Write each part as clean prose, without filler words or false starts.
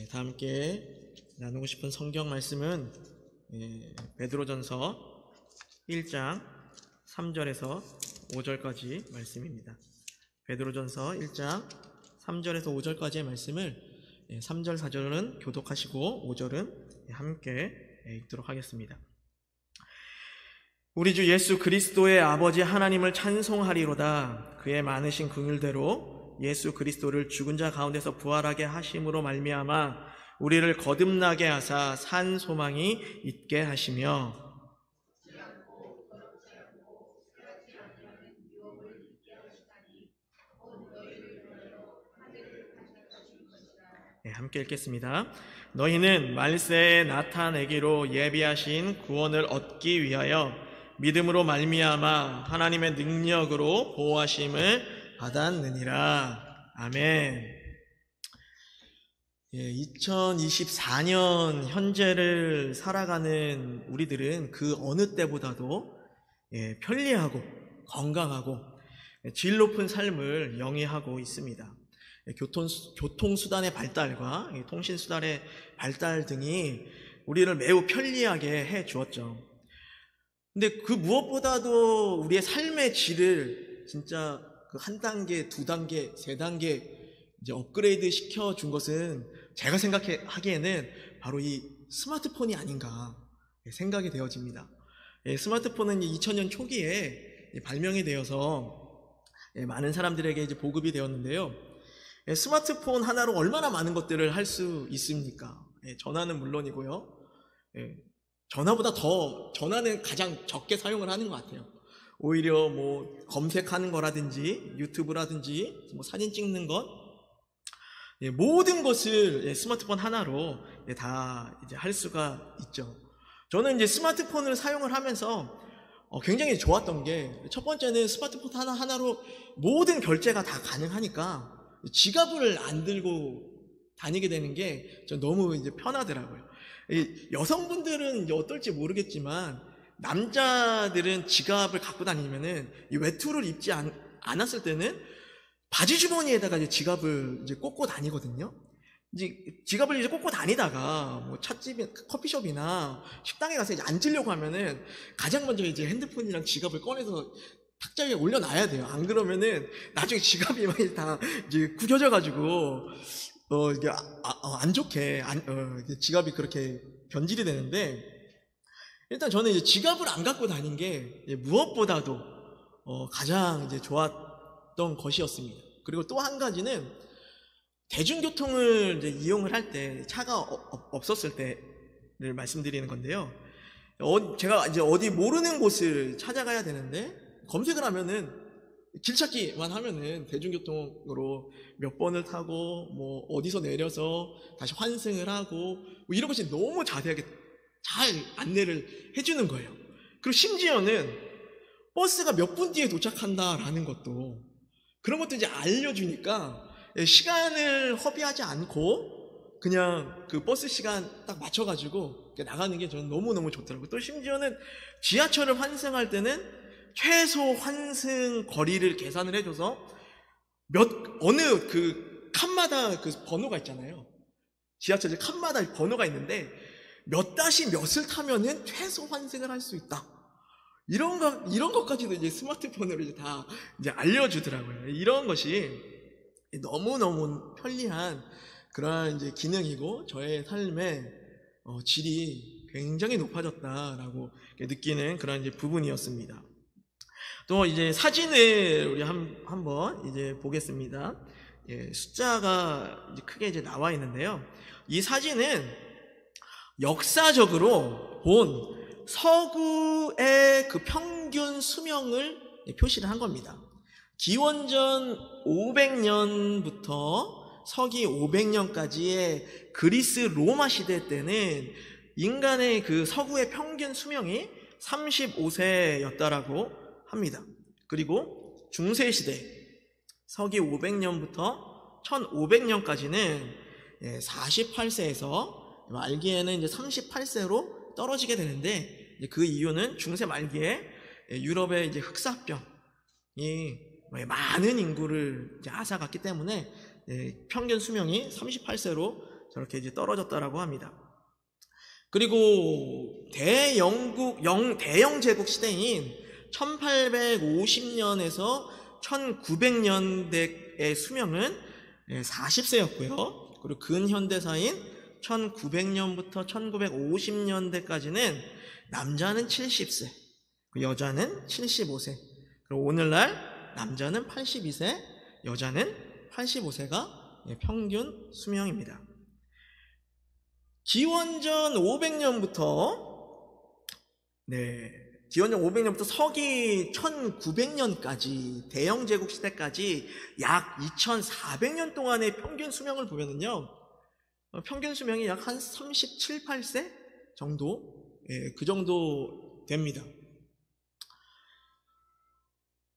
다 함께 나누고 싶은 성경 말씀은 베드로전서 1장 3절에서 5절까지 말씀입니다. 베드로전서 1장 3절에서 5절까지의 말씀을 3절, 4절은 교독하시고 5절은 함께 읽도록 하겠습니다. 우리 주 예수 그리스도의 아버지 하나님을 찬송하리로다. 그의 많으신 긍휼대로 예수 그리스도를 죽은 자 가운데서 부활하게 하심으로 말미암아 우리를 거듭나게 하사 산 소망이 있게 하시며 함께 읽겠습니다. 너희는 말세에 나타내기로 예비하신 구원을 얻기 위하여 믿음으로 말미암아 하나님의 능력으로 보호하심을 받았느니라. 아멘. 2024년 현재를 살아가는 우리들은 그 어느 때보다도 편리하고 건강하고 질 높은 삶을 영위하고 있습니다. 교통수단의 발달과 통신수단의 발달 등이 우리를 매우 편리하게 해 주었죠. 근데 그 무엇보다도 우리의 삶의 질을 진짜 그 한 단계, 두 단계, 세 단계 이제 업그레이드 시켜준 것은 제가 생각하기에는 바로 이 스마트폰이 아닌가 생각이 되어집니다. 스마트폰은 2000년 초기에 발명이 되어서 많은 사람들에게 이제 보급이 되었는데요. 스마트폰 하나로 얼마나 많은 것들을 할 수 있습니까? 전화는 물론이고요. 전화보다 더 전화는 가장 적게 사용을 하는 것 같아요. 오히려 뭐 검색하는 거라든지 유튜브라든지 뭐 사진 찍는 것 모든 것을 스마트폰 하나로 다 이제 할 수가 있죠. 저는 이제 스마트폰을 사용을 하면서 굉장히 좋았던 게 첫 번째는 스마트폰 하나로 모든 결제가 다 가능하니까 지갑을 안 들고 다니게 되는 게 전 너무 이제 편하더라고요. 여성분들은 이제 어떨지 모르겠지만 남자들은 지갑을 갖고 다니면은 이 외투를 입지 않았을 때는 바지 주머니에다가 이제 지갑을 이제 꽂고 다니거든요. 이제 지갑을 이제 꽂고 다니다가 뭐 찻집이 커피숍이나 식당에 가서 이제 앉으려고 하면은 가장 먼저 이제 핸드폰이랑 지갑을 꺼내서 탁자 위에 올려놔야 돼요. 안 그러면은 나중에 지갑이 많이 다 이제 구겨져 가지고 이게 안 좋게 지갑이 그렇게 변질이 되는데. 일단 저는 이제 지갑을 안 갖고 다닌 게 무엇보다도 가장 이제 좋았던 것이었습니다. 그리고 또 한 가지는 대중교통을 이제 이용을 할 때 차가 없었을 때를 말씀드리는 건데요. 제가 이제 어디 모르는 곳을 찾아가야 되는데 검색을 하면은 길 찾기만 하면은 대중교통으로 몇 번을 타고 뭐 어디서 내려서 다시 환승을 하고 뭐 이런 것이 너무 자세하게 잘 안내를 해주는 거예요. 그리고 심지어는 버스가 몇 분 뒤에 도착한다라는 것도 그런 것도 이제 알려주니까 시간을 허비하지 않고 그냥 그 버스 시간 딱 맞춰가지고 나가는 게 저는 너무너무 좋더라고요. 또 심지어는 지하철을 환승할 때는 최소 환승 거리를 계산을 해줘서 어느 그 칸마다 그 번호가 있잖아요. 지하철 칸마다 번호가 있는데 몇 다시 몇을 타면은 최소 환승을 할 수 있다. 이런 것까지도 이제 스마트폰으로 이제 다 이제 알려주더라고요. 이런 것이 너무너무 편리한 그런 이제 기능이고 저의 삶의 질이 굉장히 높아졌다라고 느끼는 그런 이제 부분이었습니다. 또 이제 사진을 우리 한번 이제 보겠습니다. 숫자가 이제 크게 이제 나와 있는데요. 이 사진은 역사적으로 본 서구의 그 평균 수명을 표시를 한 겁니다. 기원전 500년부터 서기 500년까지의 그리스 로마 시대 때는 인간의 그 서구의 평균 수명이 35세였다라고 합니다. 그리고 중세 시대 서기 500년부터 1500년까지는 48세에서 말기에는 이제 38세로 떨어지게 되는데 그 이유는 중세 말기에 유럽의 이제 흑사병이 많은 인구를 이제 앗아갔기 때문에 평균 수명이 38세로 저렇게 이제 떨어졌다라고 합니다. 그리고 대영 제국 시대인 1850년에서 1900년대의 수명은 40세였고요. 그리고 근현대사인 1900년부터 1950년대까지는 남자는 70세, 여자는 75세, 그리고 오늘날 남자는 82세, 여자는 85세가 평균 수명입니다. 기원전 500년부터 서기 1900년까지 대영제국 시대까지 약 2400년 동안의 평균 수명을 보면은요, 평균 수명이 약 한 37, 8세 정도, 그 정도 됩니다.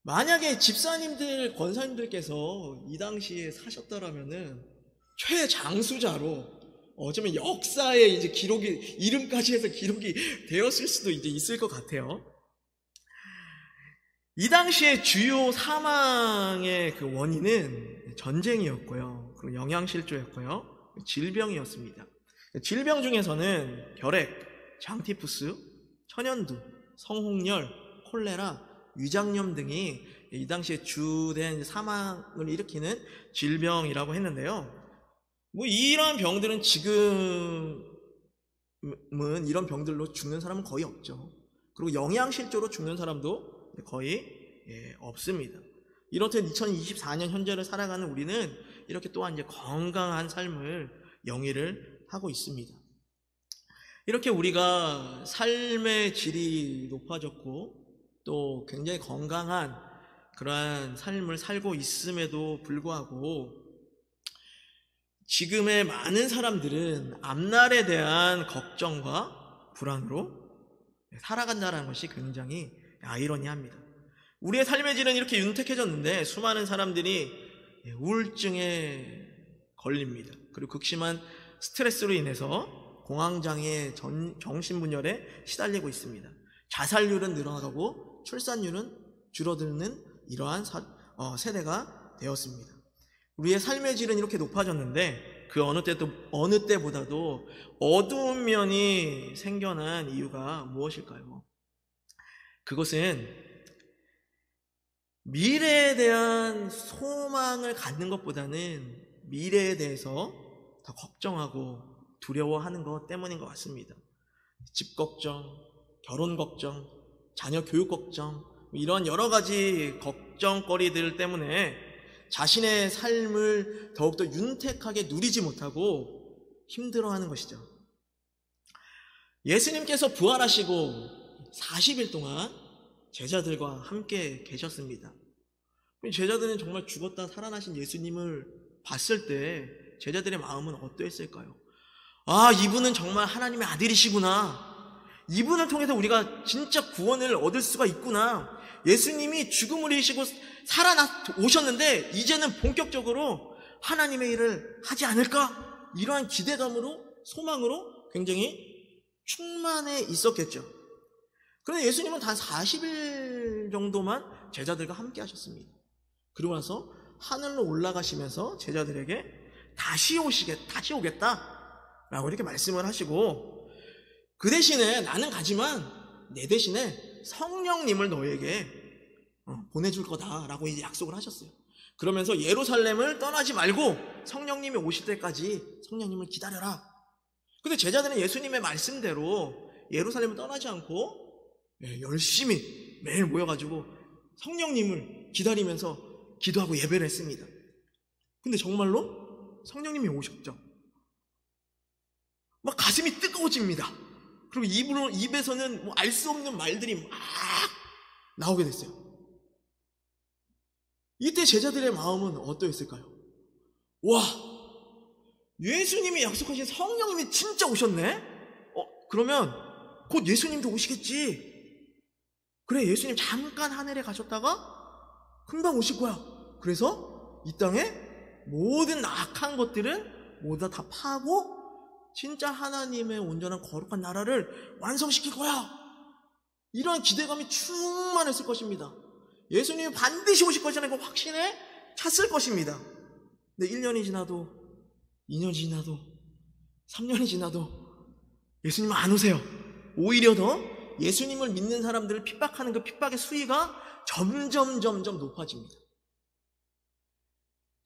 만약에 집사님들, 권사님들께서 이 당시에 사셨더라면은 최장수자로 어쩌면 역사에 이제 이름까지 해서 기록이 되었을 수도 이제 있을 것 같아요. 이 당시에 주요 사망의 그 원인은 전쟁이었고요. 그리고 영양실조였고요. 질병이었습니다. 질병 중에서는 결핵, 장티푸스, 천연두, 성홍열, 콜레라, 위장염 등이 이 당시에 주된 사망을 일으키는 질병이라고 했는데요. 이러한 병들은 지금은 이런 병들로 죽는 사람은 거의 없죠. 그리고 영양실조로 죽는 사람도 거의 없습니다. 이렇듯 2024년 현재를 살아가는 우리는 이렇게 또한 이제 건강한 삶을 영위를 하고 있습니다. 이렇게 우리가 삶의 질이 높아졌고 또 굉장히 건강한 그러한 삶을 살고 있음에도 불구하고 지금의 많은 사람들은 앞날에 대한 걱정과 불안으로 살아간다는 것이 굉장히 아이러니합니다. 우리의 삶의 질은 이렇게 윤택해졌는데 수많은 사람들이 우울증에 걸립니다. 그리고 극심한 스트레스로 인해서 공황장애, 정신분열에 시달리고 있습니다. 자살률은 늘어나고 출산율은 줄어드는 이러한 세대가 되었습니다. 우리의 삶의 질은 이렇게 높아졌는데 그 어느 때보다도 어두운 면이 생겨난 이유가 무엇일까요? 그것은 미래에 대한 소망을 갖는 것보다는 미래에 대해서 더 걱정하고 두려워하는 것 때문인 것 같습니다. 집 걱정, 결혼 걱정, 자녀 교육 걱정, 이런 여러 가지 걱정거리들 때문에 자신의 삶을 더욱더 윤택하게 누리지 못하고 힘들어하는 것이죠. 예수님께서 부활하시고 40일 동안 제자들과 함께 계셨습니다. 제자들은 정말 죽었다 살아나신 예수님을 봤을 때 제자들의 마음은 어떠했을까요? 이분은 정말 하나님의 아들이시구나. 이분을 통해서 우리가 진짜 구원을 얻을 수가 있구나. 예수님이 죽음을 이기시고 오셨는데 이제는 본격적으로 하나님의 일을 하지 않을까? 이러한 기대감으로, 소망으로 굉장히 충만해 있었겠죠. 그런데 예수님은 단 40일 정도만 제자들과 함께 하셨습니다. 그리고 나서 하늘로 올라가시면서 제자들에게 다시 오겠다 라고 이렇게 말씀을 하시고, 그 대신에 나는 가지만 내 대신에 성령님을 너에게 보내줄 거다라고 이제 약속을 하셨어요. 그러면서 예루살렘을 떠나지 말고 성령님이 오실 때까지 성령님을 기다려라. 근데 제자들은 예수님의 말씀대로 예루살렘을 떠나지 않고 열심히 매일 모여가지고 성령님을 기다리면서 기도하고 예배를 했습니다. 근데 정말로 성령님이 오셨죠. 막 가슴이 뜨거워집니다. 그리고 입에서는 알 수 없는 말들이 막 나오게 됐어요. 이때 제자들의 마음은 어떠했을까요? 와, 예수님이 약속하신 성령님이 진짜 오셨네? 그러면 곧 예수님도 오시겠지. 그래, 예수님 잠깐 하늘에 가셨다가 금방 오실 거야. 그래서 이 땅에 모든 악한 것들은 모두 다 파고 진짜 하나님의 온전한 거룩한 나라를 완성시킬 거야. 이러한 기대감이 충만했을 것입니다. 예수님이 반드시 오실 것이라는 그 확신에 찼을 것입니다. 근데 1년이 지나도 2년이 지나도 3년이 지나도 예수님 안 오세요. 오히려 더 예수님을 믿는 사람들을 핍박하는 그 핍박의 수위가 점점 높아집니다.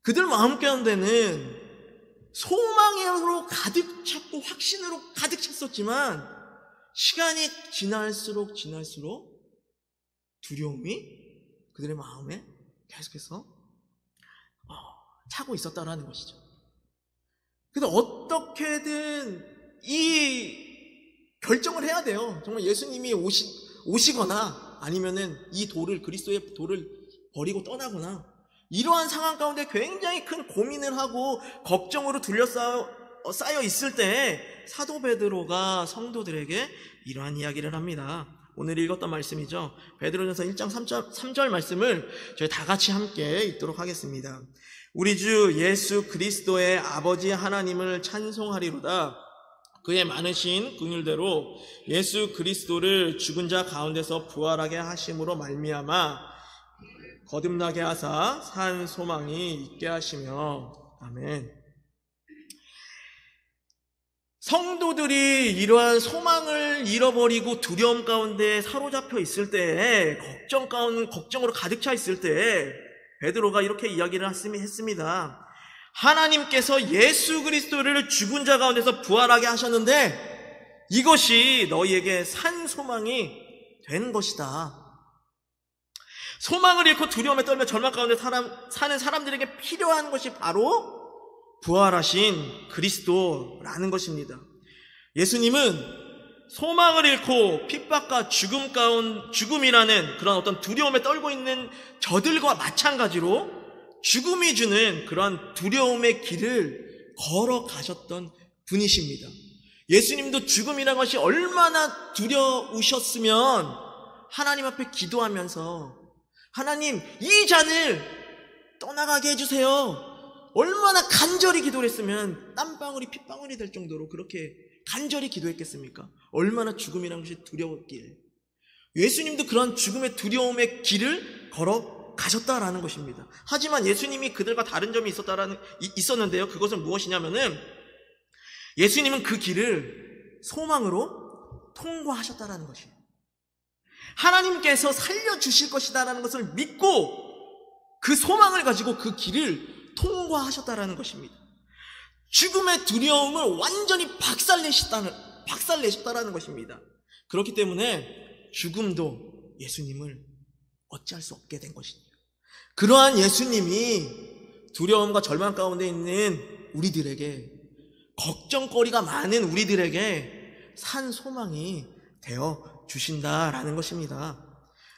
그들 마음 가운데는 소망으로 가득 찼고 확신으로 가득 찼었지만 시간이 지날수록 두려움이 그들의 마음에 계속해서 차고 있었다라는 것이죠. 그래서 어떻게든 이 결정을 해야 돼요. 정말 예수님이 오시거나 아니면은 이 그리스도의 돌을 버리고 떠나거나, 이러한 상황 가운데 굉장히 큰 고민을 하고 걱정으로 쌓여 있을 때 사도 베드로가 성도들에게 이러한 이야기를 합니다. 오늘 읽었던 말씀이죠. 베드로전서 1장 3절 말씀을 저희 다 같이 함께 읽도록 하겠습니다. 우리 주 예수 그리스도의 아버지 하나님을 찬송하리로다. 그의 많으신 긍휼대로 예수 그리스도를 죽은 자 가운데서 부활하게 하심으로 말미암아 거듭나게 하사 산 소망이 있게 하시며. 아멘. 성도들이 이러한 소망을 잃어버리고 두려움 가운데 사로잡혀 있을 때, 걱정으로 가득 차 있을 때 베드로가 이렇게 이야기를 했습니다. 하나님께서 예수 그리스도를 죽은 자 가운데서 부활하게 하셨는데 이것이 너희에게 산 소망이 된 것이다. 소망을 잃고 두려움에 떨며 절망 가운데 사는 사람들에게 필요한 것이 바로 부활하신 그리스도라는 것입니다. 예수님은 소망을 잃고 핍박과 죽음이라는 그런 어떤 두려움에 떨고 있는 저들과 마찬가지로 죽음이 주는 그런 두려움의 길을 걸어가셨던 분이십니다. 예수님도 죽음이라는 것이 얼마나 두려우셨으면 하나님 앞에 기도하면서 하나님, 이 잔을 떠나가게 해주세요. 얼마나 간절히 기도를 했으면 땀방울이 핏방울이 될 정도로 그렇게 간절히 기도했겠습니까? 얼마나 죽음이라는 것이 두려웠기에. 예수님도 그런 죽음의 두려움의 길을 걸어가셨다라는 것입니다. 하지만 예수님이 그들과 다른 점이 있었는데요. 그것은 무엇이냐면은 예수님은 그 길을 소망으로 통과하셨다라는 것이에요. 하나님께서 살려주실 것이다라는 것을 믿고 그 소망을 가지고 그 길을 통과하셨다라는 것입니다. 죽음의 두려움을 완전히 박살내셨다라는 것입니다. 그렇기 때문에 죽음도 예수님을 어찌할 수 없게 된 것입니다. 그러한 예수님이 두려움과 절망 가운데 있는 우리들에게, 걱정거리가 많은 우리들에게 산 소망이 되어 주신다라는 것입니다.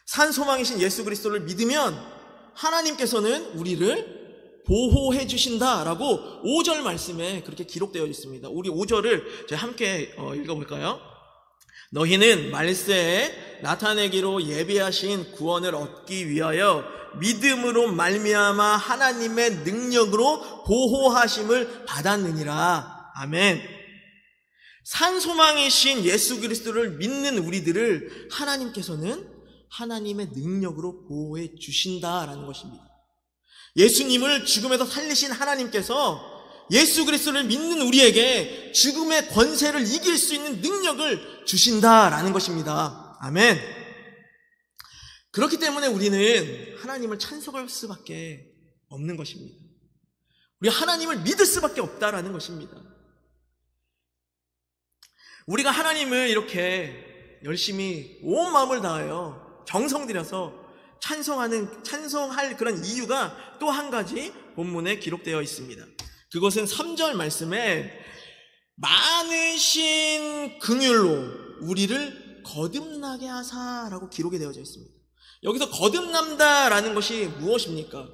산 소망이신 예수 그리스도를 믿으면 하나님께서는 우리를 보호해 주신다라고 5절 말씀에 그렇게 기록되어 있습니다. 우리 5절을 저희 함께 읽어볼까요? 너희는 말세에 나타내기로 예비하신 구원을 얻기 위하여 믿음으로 말미암아 하나님의 능력으로 보호하심을 받았느니라. 아멘. 산 소망이신 예수 그리스도를 믿는 우리들을 하나님께서는 하나님의 능력으로 보호해 주신다라는 것입니다. 예수님을 죽음에서 살리신 하나님께서 예수 그리스도를 믿는 우리에게 죽음의 권세를 이길 수 있는 능력을 주신다라는 것입니다. 아멘. 그렇기 때문에 우리는 하나님을 찬송할 수밖에 없는 것입니다. 우리 하나님을 믿을 수밖에 없다라는 것입니다. 우리가 하나님을 이렇게 열심히 온 마음을 다하여 정성 들여서 찬송할 그런 이유가 또 한 가지 본문에 기록되어 있습니다. 그것은 3절 말씀에 많으신 긍휼로 우리를 거듭나게 하사라고 기록이 되어져 있습니다. 여기서 거듭난다라는 것이 무엇입니까?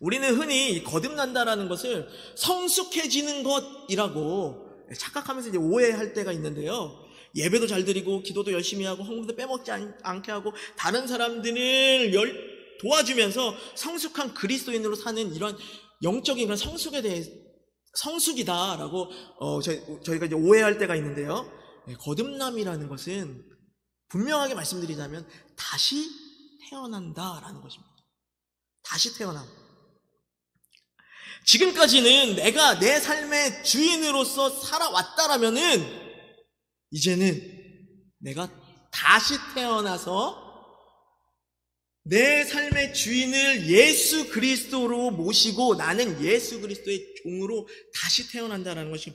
우리는 흔히 거듭난다라는 것을 성숙해지는 것이라고 착각하면서 이제 오해할 때가 있는데요. 예배도 잘 드리고 기도도 열심히 하고 헌금도 빼먹지 않게 하고 다른 사람들을 도와주면서 성숙한 그리스도인으로 사는 이런 영적인 그런 성숙에 대해 성숙이다라고 저희가 이제 오해할 때가 있는데요. 거듭남이라는 것은 분명하게 말씀드리자면 다시 태어난다라는 것입니다. 다시 태어남. 지금까지는 내가 내 삶의 주인으로서 살아왔다라면은 이제는 내가 다시 태어나서 내 삶의 주인을 예수 그리스도로 모시고 나는 예수 그리스도의 종으로 다시 태어난다라는 것이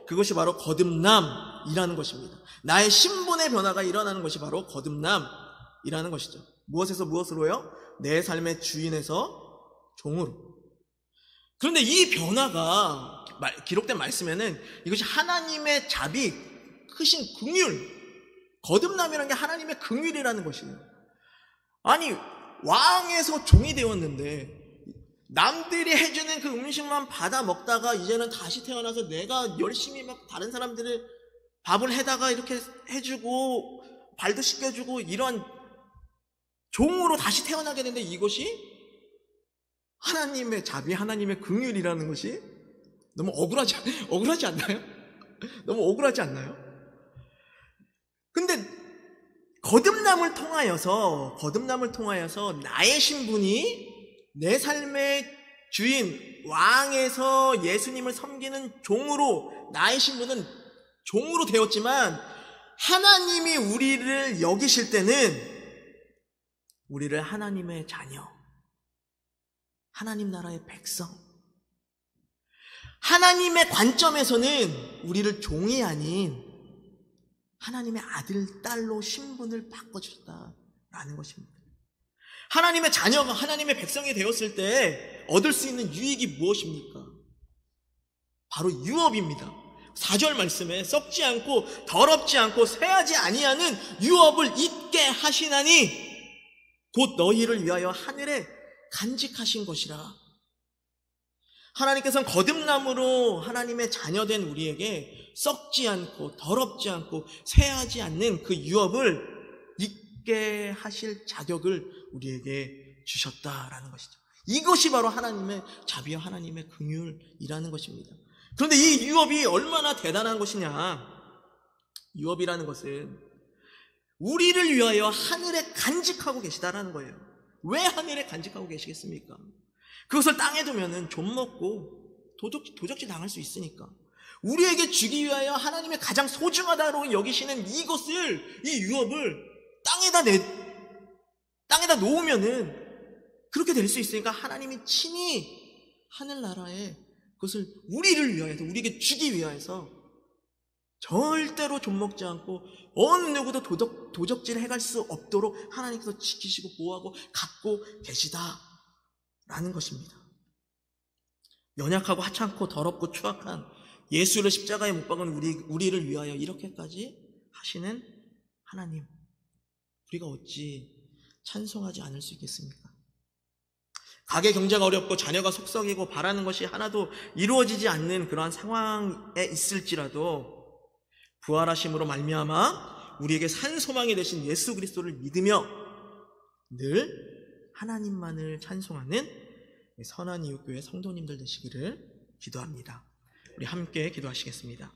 그것이 바로 거듭남이라는 것입니다. 나의 신분의 변화가 일어나는 것이 바로 거듭남이라는 것이죠. 무엇에서 무엇으로요? 내 삶의 주인에서 종으로. 그런데 이 변화가 기록된 말씀에는 이것이 하나님의 자비, 크신 긍휼, 거듭남이라는 게 하나님의 긍휼이라는 것이에요. 아니, 왕에서 종이 되었는데 남들이 해주는 그 음식만 받아 먹다가 이제는 다시 태어나서 내가 열심히 막 다른 사람들을 밥을 해다가 이렇게 해주고 발도 씻겨주고 이런 종으로 다시 태어나게 되는데 이것이 하나님의 자비, 하나님의 긍휼이라는 것이 너무 억울하지 않나요? 너무 억울하지 않나요? 근데 거듭남을 통하여서 나의 신분이 내 삶의 주인, 왕에서 예수님을 섬기는 종으로, 나의 신분은 종으로 되었지만 하나님이 우리를 여기실 때는 우리를 하나님의 자녀, 하나님 나라의 백성, 하나님의 관점에서는 우리를 종이 아닌 하나님의 아들, 딸로 신분을 바꿔주셨다라는 것입니다. 하나님의 자녀가 하나님의 백성이 되었을 때 얻을 수 있는 유익이 무엇입니까? 바로 유업입니다. 4절 말씀에 썩지 않고 더럽지 않고 쇠하지 아니하는 유업을 잊게 하시나니 곧 너희를 위하여 하늘에 간직하신 것이라. 하나님께서는 거듭남으로 하나님의 자녀된 우리에게 썩지 않고 더럽지 않고 쇠하지 않는 그 유업을 잊게 하실 자격을 우리에게 주셨다라는 것이죠. 이것이 바로 하나님의 자비와 하나님의 긍휼이라는 것입니다. 그런데 이 유업이 얼마나 대단한 것이냐. 유업이라는 것은 우리를 위하여 하늘에 간직하고 계시다라는 거예요. 왜 하늘에 간직하고 계시겠습니까? 그것을 땅에 두면은 좀 먹고 도적질 당할 수 있으니까. 우리에게 주기 위하여 하나님의 가장 소중하다고 여기시는 이것을, 이 유업을 땅에다 놓으면은 그렇게 될 수 있으니까 하나님이 친히 하늘나라에 그것을 우리를 위하여서, 우리에게 주기 위하여서 절대로 좀 먹지 않고 어느 누구도 도적질 해갈 수 없도록 하나님께서 지키시고 보호하고 갖고 계시다라는 것입니다. 연약하고 하찮고 더럽고 추악한 예수를 십자가에 못 박은 우리를 위하여 이렇게까지 하시는 하나님, 우리가 어찌 찬송하지 않을 수 있겠습니까? 가계 경제가 어렵고 자녀가 속썩이고 바라는 것이 하나도 이루어지지 않는 그러한 상황에 있을지라도 부활하심으로 말미암아 우리에게 산 소망이 되신 예수 그리스도를 믿으며 늘 하나님만을 찬송하는 선한 이웃교회 성도님들 되시기를 기도합니다. 우리 함께 기도하시겠습니다.